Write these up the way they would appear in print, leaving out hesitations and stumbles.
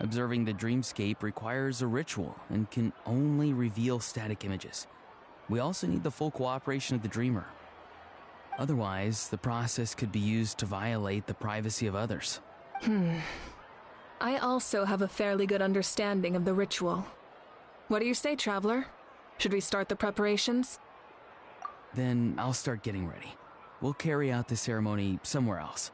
Observing the dreamscape requires a ritual and can only reveal static images. We also need the full cooperation of the dreamer. Otherwise, the process could be used to violate the privacy of others. I also have a fairly good understanding of the ritual. What do you say, Traveler? Should we start the preparations? Then I'll start getting ready. We'll carry out the ceremony somewhere else.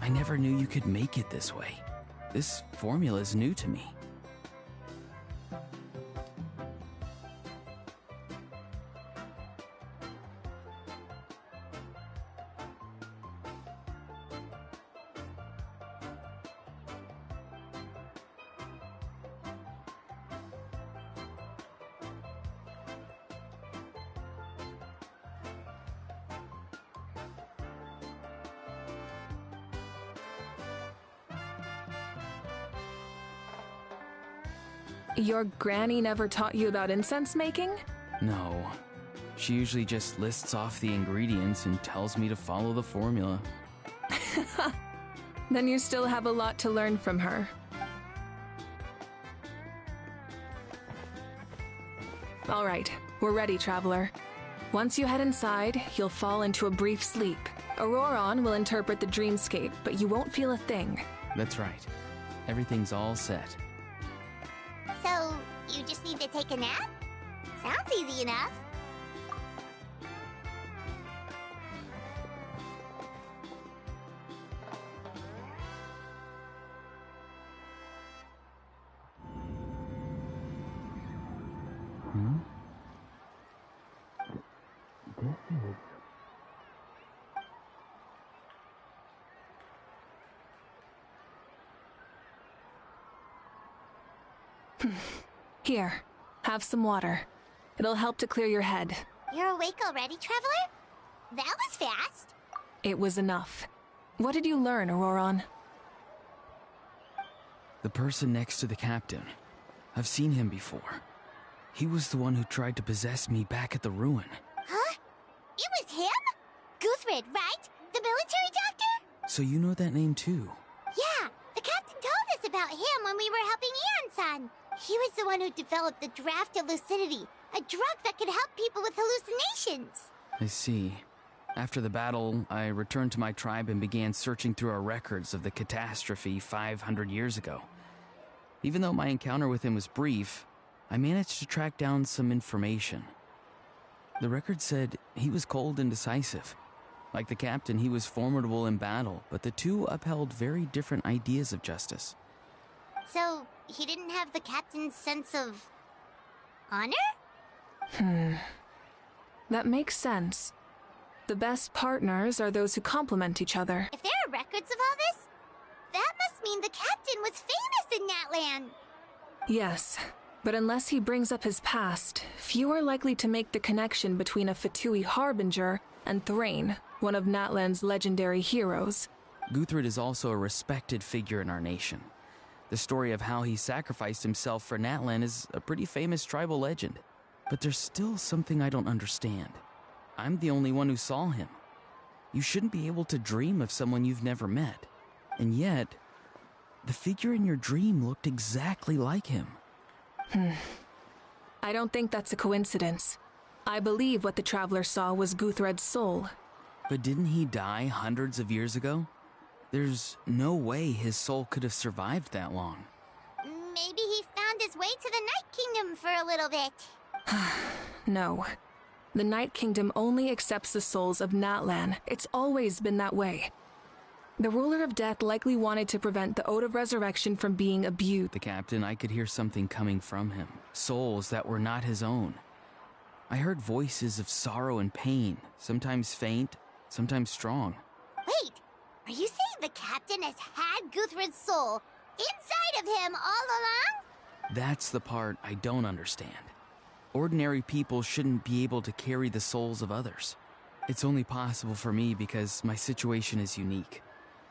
I never knew you could make it this way. This formula is new to me. Your granny never taught you about incense making? No. She usually just lists off the ingredients and tells me to follow the formula. Then you still have a lot to learn from her. All right, we're ready, Traveler. Once you head inside, you'll fall into a brief sleep. Auroron will interpret the dreamscape, but you won't feel a thing. That's right. Everything's all set. So, you just need to take a nap? Sounds easy enough. Here, have some water. It'll help to clear your head. You're awake already, Traveler? That was fast. It was enough. What did you learn, Auroron? The person next to the captain. I've seen him before. He was the one who tried to possess me back at the ruin. Huh? It was him? Guthred, right? The military doctor? So you know that name too? Yeah, the captain told us about him when we were helping Ian-san. He was the one who developed the draft of lucidity, a drug that could help people with hallucinations. I see. After the battle, I returned to my tribe and began searching through our records of the catastrophe 500 years ago. Even though my encounter with him was brief, I managed to track down some information. The record said he was cold and decisive. Like the captain, he was formidable in battle, but the two upheld very different ideas of justice. So, he didn't have the captain's sense of honor? That makes sense. The best partners are those who complement each other. If there are records of all this, that must mean the captain was famous in that land. Yes, but unless he brings up his past, few are likely to make the connection between a Fatui harbinger and Thrain, one of Natlan's legendary heroes. Guthred is also a respected figure in our nation. The story of how he sacrificed himself for Natlan is a pretty famous tribal legend. But there's still something I don't understand. I'm the only one who saw him. You shouldn't be able to dream of someone you've never met. And yet, the figure in your dream looked exactly like him. I don't think that's a coincidence. I believe what the Traveler saw was Guthred's soul. But didn't he die hundreds of years ago? There's no way his soul could have survived that long. Maybe he found his way to the Night Kingdom for a little bit. No. The Night Kingdom only accepts the souls of Natlan. It's always been that way. The ruler of death likely wanted to prevent the Ode of Resurrection from being abused. The captain, I could hear something coming from him. Souls that were not his own. I heard voices of sorrow and pain, sometimes faint, sometimes strong. Wait, are you saying the captain has had Guthred's soul inside of him all along? That's the part I don't understand. Ordinary people shouldn't be able to carry the souls of others. It's only possible for me because my situation is unique.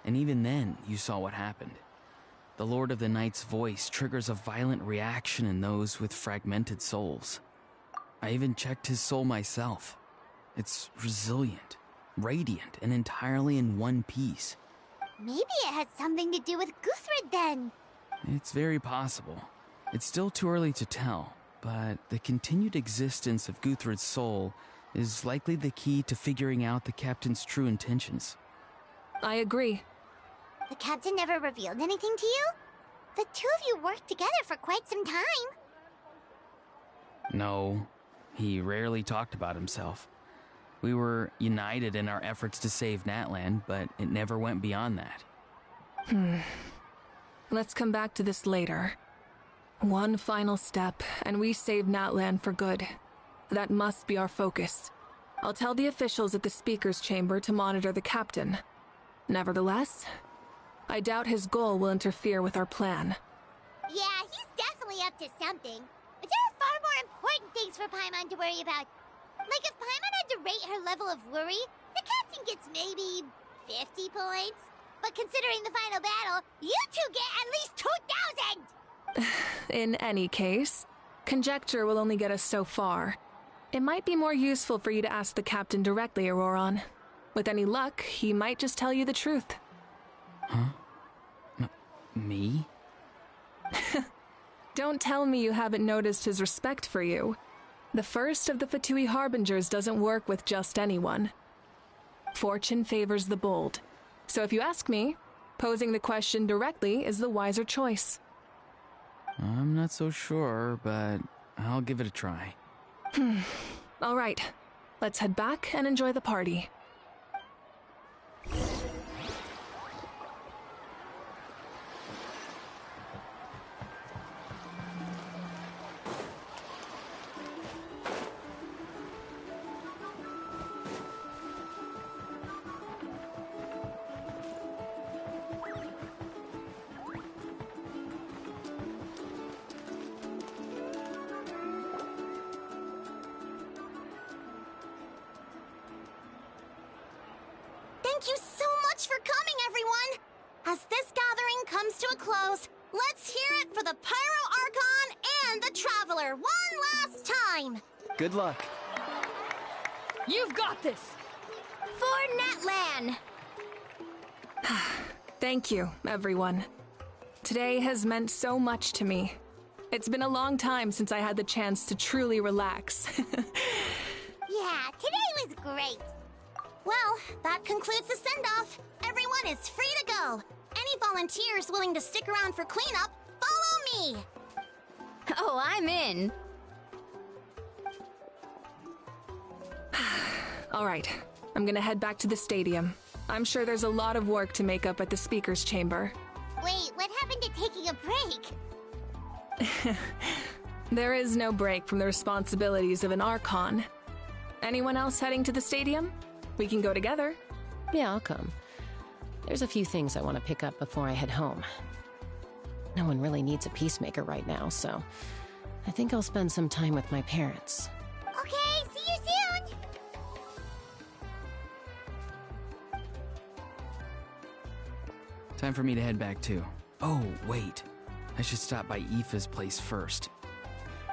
And even then, you saw what happened. The Lord of the Night's voice triggers a violent reaction in those with fragmented souls. I even checked his soul myself. It's resilient, radiant, and entirely in one piece. Maybe it had something to do with Guthred then. It's very possible. It's still too early to tell, but the continued existence of Guthred's soul is likely the key to figuring out the captain's true intentions. I agree. The captain never revealed anything to you? The two of you worked together for quite some time. No, he rarely talked about himself. We were united in our efforts to save Natlan, but it never went beyond that. Let's come back to this later. One final step, and we save Natlan for good. That must be our focus. I'll tell the officials at the speaker's chamber to monitor the captain. Nevertheless, I doubt his goal will interfere with our plan. Yeah, he's definitely up to something. But there are far more important things for Paimon to worry about. Like if Paimon had to rate her level of worry, the captain gets maybe 50 points. But considering the final battle, you two get at least 2,000! In any case, conjecture will only get us so far. It might be more useful for you to ask the captain directly, Auroron. With any luck, he might just tell you the truth. Huh? Me? Don't tell me you haven't noticed his respect for you. The first of the Fatui Harbingers doesn't work with just anyone. Fortune favors the bold. So if you ask me, posing the question directly is the wiser choice. I'm not so sure, but I'll give it a try. All right, let's head back and enjoy the party. Thank you so much for coming, everyone! As this gathering comes to a close, let's hear it for the Pyro Archon and the Traveler one last time! Good luck. You've got this! For Natlan! Thank you, everyone. Today has meant so much to me. It's been a long time since I had the chance to truly relax. Yeah, today was great! Well, that concludes the send-off. Everyone is free to go. Any volunteers willing to stick around for cleanup, follow me! Oh, I'm in! All right, I'm gonna head back to the stadium. I'm sure there's a lot of work to make up at the speaker's chamber. Wait, what happened to taking a break? There is no break from the responsibilities of an Archon. Anyone else heading to the stadium? We can go together. Yeah, I'll come. There's a few things I want to pick up before I head home. No one really needs a peacemaker right now, so I think I'll spend some time with my parents. Okay, see you soon! Time for me to head back too. Oh, wait. I should stop by Aoife's place first.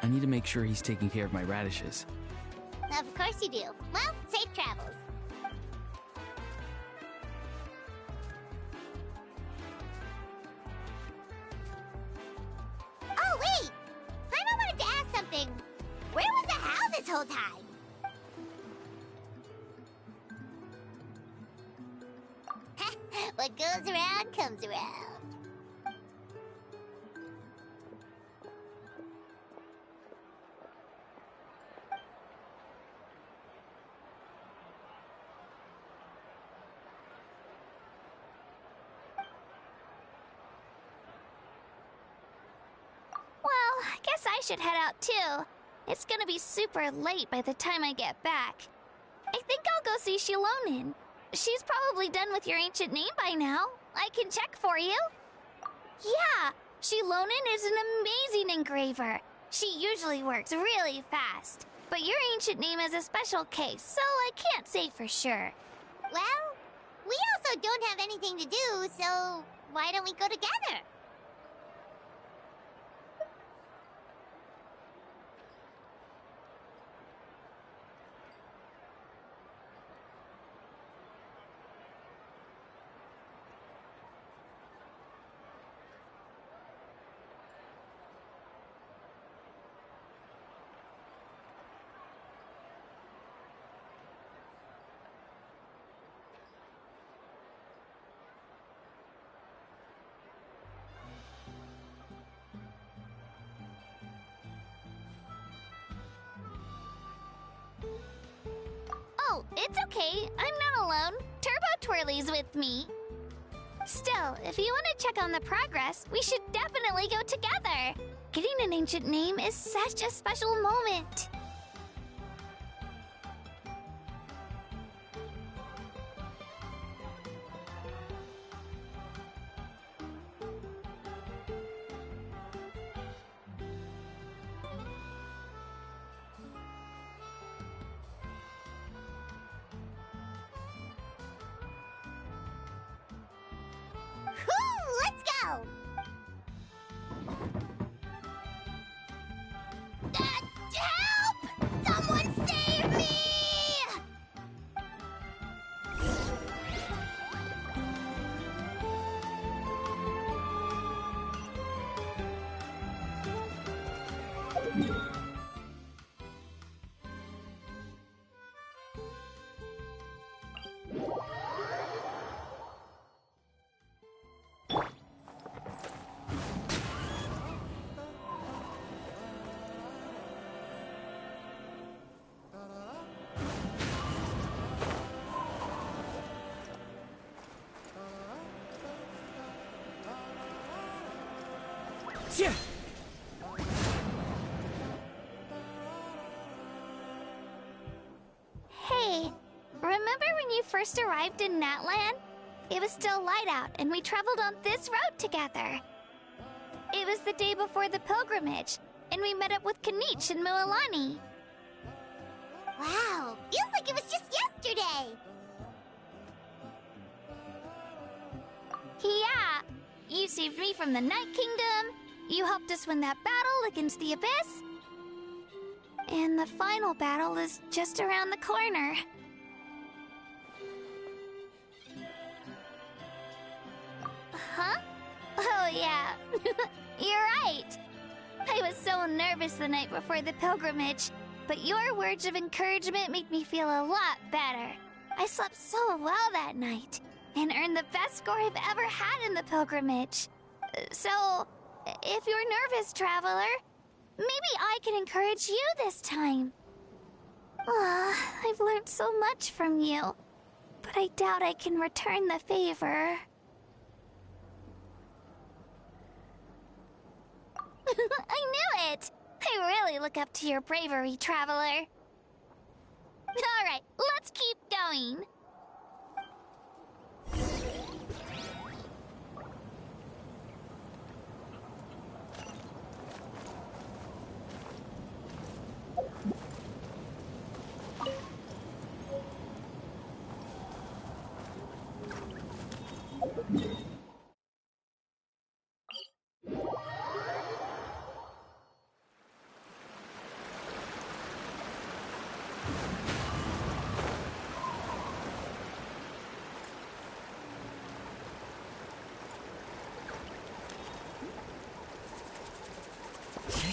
I need to make sure he's taking care of my radishes. Of course you do. Well, safe travels. Oh, wait! I wanted to ask something. Where was the Hal this whole time? What goes around comes around. should head out too. It's gonna be super late by the time I get back. I think I'll go see Shilonin. She's probably done with your ancient name by now. I can check for you. Yeah, Shilonin is an amazing engraver. She usually works really fast. But your ancient name is a special case, so I can't say for sure. Well, we also don't have anything to do, so why don't we go together? Oh, it's okay. I'm not alone. Turbo Twirly's with me. Still, if you want to check on the progress, we should definitely go together. Getting an ancient name is such a special moment. Let's go! Help! Someone save me! Yeah. Hey, remember when you first arrived in Natlan? It was still light out, and we traveled on this road together. It was the day before the pilgrimage, and we met up with Kanich and Mualani. Wow, feels like it was just yesterday. Yeah, you saved me from the Night Kingdom, you helped us win that battle against the Abyss, and the final battle is just around the corner. Huh? Oh yeah, you're right. I was so nervous the night before the pilgrimage, but your words of encouragement made me feel a lot better. I slept so well that night, and earned the best score I've ever had in the pilgrimage. So, if you're nervous, traveler, maybe I can encourage you this time. I've learned so much from you, but I doubt I can return the favor. I knew it! I really look up to your bravery, traveler. Alright, let's keep going.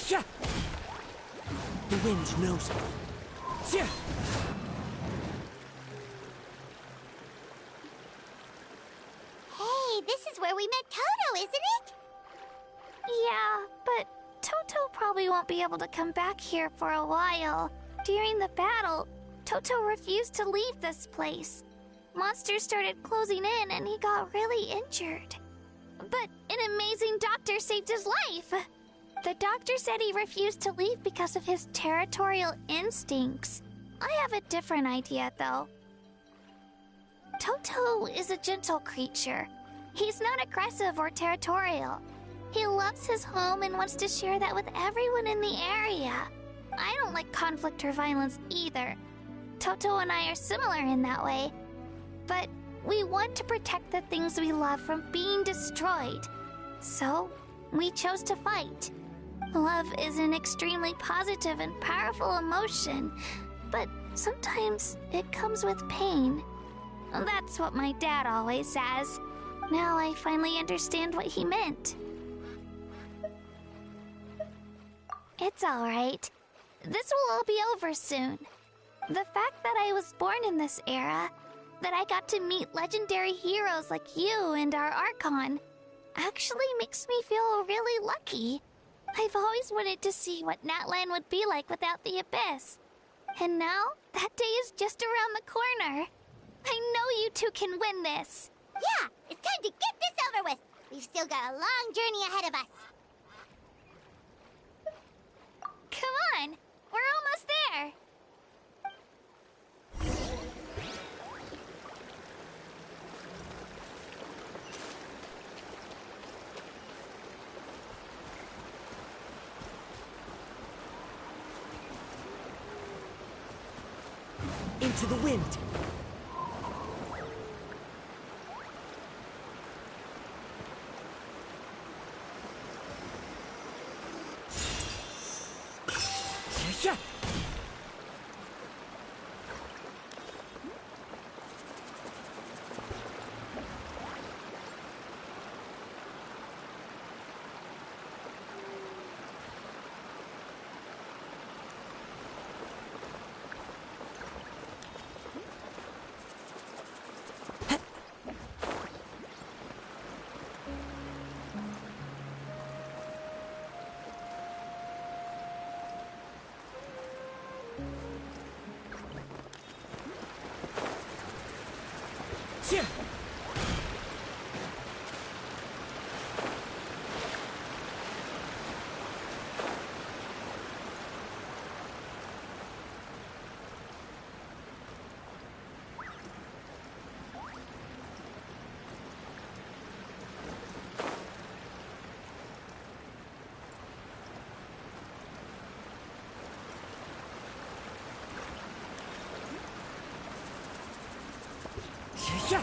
Yeah. The wind knows it. Yeah. Hey, this is where we met Toto, isn't it? Yeah, but Toto probably won't be able to come back here for a while. During the battle, Toto refused to leave this place. Monsters started closing in and he got really injured. But an amazing doctor saved his life. The doctor said he refused to leave because of his territorial instincts. I have a different idea, though. Toto is a gentle creature. He's not aggressive or territorial. He loves his home and wants to share that with everyone in the area. I don't like conflict or violence either. Toto and I are similar in that way. But we want to protect the things we love from being destroyed. So, we chose to fight. Love is an extremely positive and powerful emotion, but sometimes it comes with pain. That's what my dad always says. Now I finally understand what he meant. It's alright. This will all be over soon. The fact that I was born in this era, that I got to meet legendary heroes like you and our Archon, actually makes me feel really lucky. I've always wanted to see what Natlan would be like without the Abyss. And now, that day is just around the corner. I know you two can win this. Yeah, it's time to get this over with. We've still got a long journey ahead of us. Come on, we're almost there. Into the wind. Yeah. Yeah. Yeah.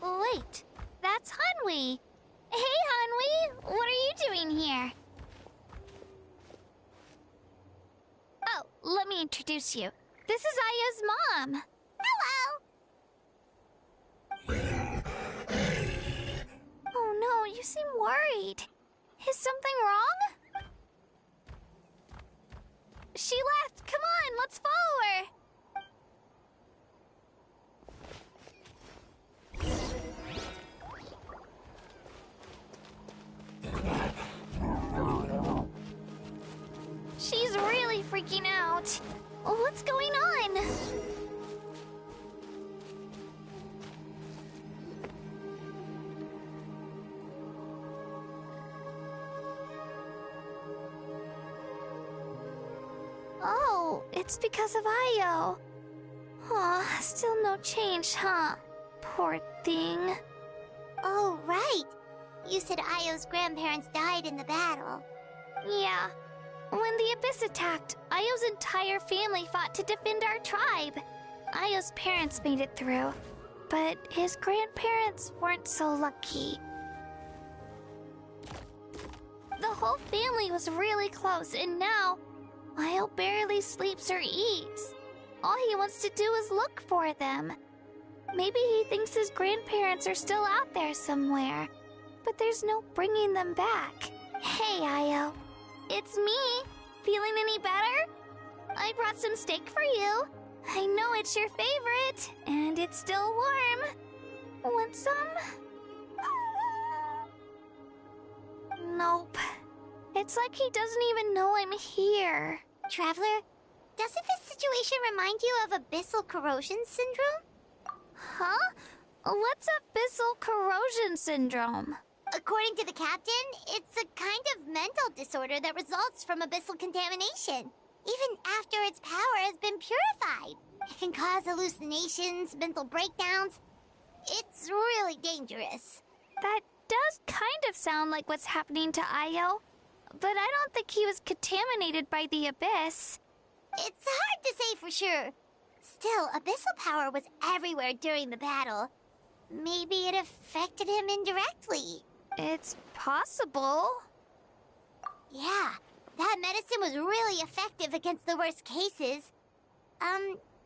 Wait, that's Hanwi. Hey, Hanwi, what are you doing here? Oh, let me introduce you. This is Aya's mom. Hello! Oh no, you seem worried. Is something wrong? She left. Come on, let's follow her. She's really freaking out. What's going on? Oh, it's because of Io. Aw, still no change, huh? Poor thing. Oh, right. You said Io's grandparents died in the battle. Yeah. When the Abyss attacked, Io's entire family fought to defend our tribe. Io's parents made it through, but his grandparents weren't so lucky. The whole family was really close, and now Ayo barely sleeps or eats. All he wants to do is look for them. Maybe he thinks his grandparents are still out there somewhere, but there's no bringing them back. Hey, Ayo. It's me. Feeling any better? I brought some steak for you. I know it's your favorite, and it's still warm. Want some? Nope. It's like he doesn't even know I'm here. Traveler, doesn't this situation remind you of abyssal corrosion syndrome? Huh? What's abyssal corrosion syndrome? According to the captain, it's a kind of mental disorder that results from abyssal contamination. Even after its power has been purified, it can cause hallucinations, mental breakdowns. It's really dangerous. That does kind of sound like what's happening to Ayo, but I don't think he was contaminated by the abyss. It's hard to say for sure. Still, abyssal power was everywhere during the battle. Maybe it affected him indirectly. It's possible. Yeah, that medicine was really effective against the worst cases.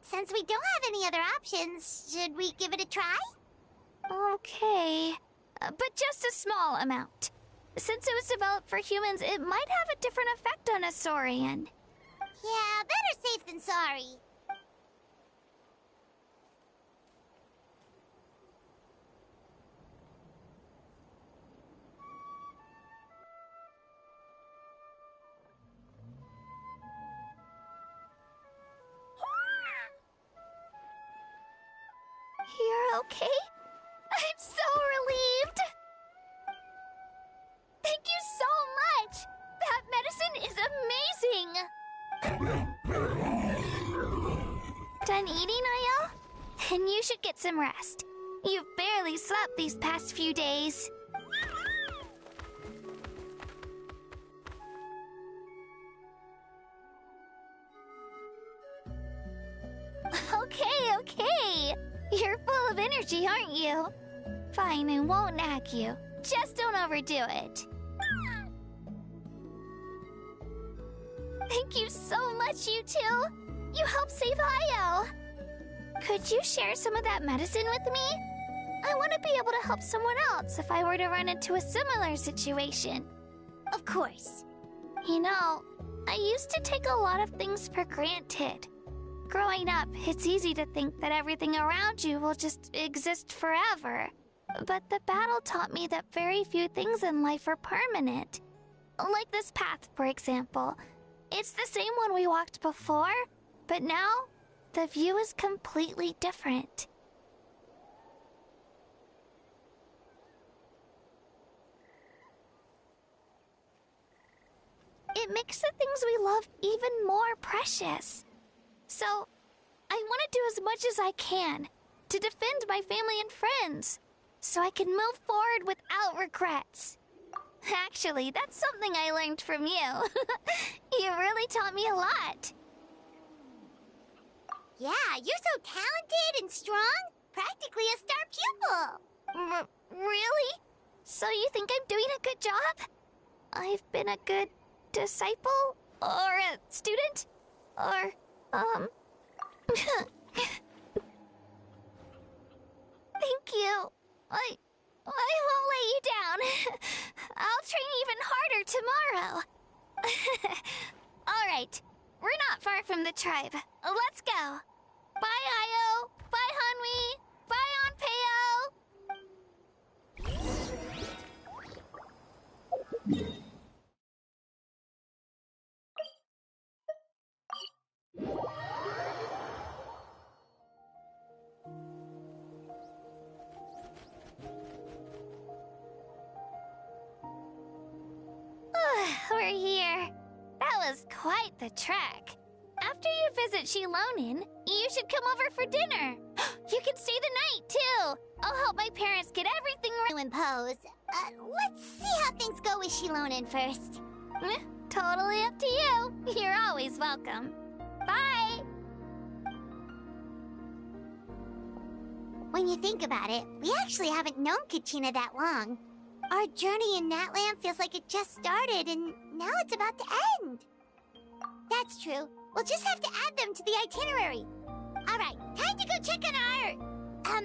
Since we don't have any other options, should we give it a try? Okay, but just a small amount. Since it was developed for humans, it might have a different effect on a Saurian. Yeah, better safe than sorry. You're okay? I'm so relieved! Thank you so much! That medicine is amazing! Done eating, Ayo? Then you should get some rest. You've barely slept these past few days. Okay. You're full of energy, aren't you? Fine, I won't nag you. Just don't overdo it. Thank you so much, you two. You helped save Ayo. Could you share some of that medicine with me? I want to be able to help someone else if I were to run into a similar situation. Of course. You know, I used to take a lot of things for granted. Growing up, it's easy to think that everything around you will just exist forever. But the battle taught me that very few things in life are permanent. Like this path, for example. It's the same one we walked before, but now, the view is completely different. It makes the things we love even more precious. So, I want to do as much as I can to defend my family and friends, so I can move forward without regrets. Actually, that's something I learned from you. You really taught me a lot. Yeah, you're so talented and strong. Practically a star pupil. Really? So you think I'm doing a good job? I've been a good disciple? Or a student? Or, Thank you. I won't let you down. I'll train even harder tomorrow. All right. We're not far from the tribe. Let's go. Bye, Ayo. Bye, Hanwi. Bye, Onpeo. We're here. That was quite the trek. After you visit Shilonin, you should come over for dinner. You can stay the night, too. I'll help my parents get everything To impose. Let's see how things go with Shilonin first. Totally up to you. You're always welcome. Bye. When you think about it, we actually haven't known Kachina that long. Our journey in Natland feels like it just started, and now it's about to end. That's true. We'll just have to add them to the itinerary. Alright, time to go check on our,